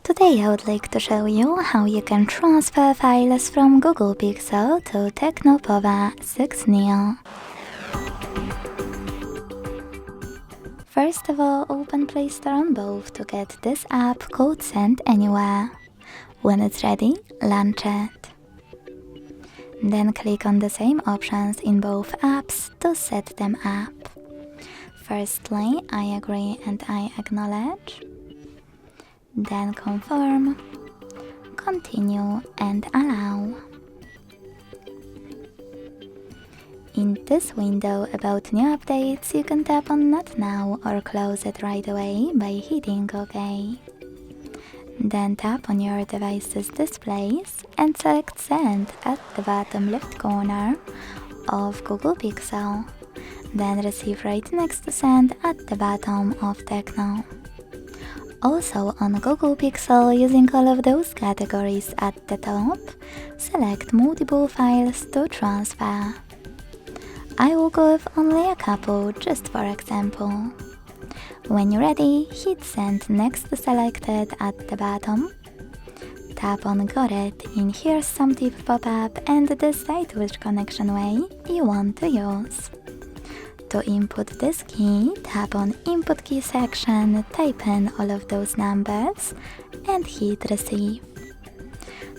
Today I would like to show you how you can transfer files from Google Pixel to TECNO Pova 6 Neo. First of all, open Play Store on both to get this app called Send Anywhere. When it's ready, launch it. Then click on the same options in both apps to set them up. Firstly, I agree and I acknowledge. Then confirm, continue and allow. In this window about new updates, you can tap on Not Now or close it right away by hitting OK. Then tap on your device's displays and select Send at the bottom left corner of Google Pixel. Then Receive right next to Send at the bottom of TECNO. Also on Google Pixel, using all of those categories at the top, select multiple files to transfer. I will go with only a couple, just for example. When you're ready, hit Send next to Selected at the bottom. Tap on Got It in Here's Some Tip pop-up and decide which connection way you want to use. To input this key, tap on Input Key section, type in all of those numbers and hit Receive.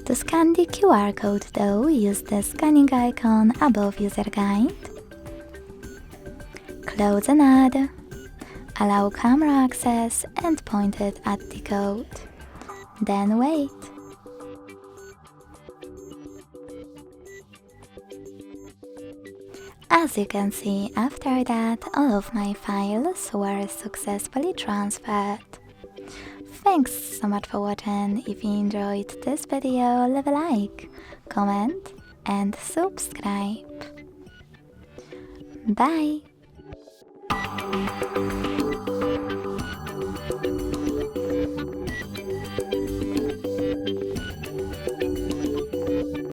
To scan the QR code though, use the scanning icon above User Guide. Close an ad, allow camera access and point it at the code. Then wait. As you can see, after that, all of my files were successfully transferred. Thanks so much for watching. If you enjoyed this video, leave a like, comment and subscribe. Bye!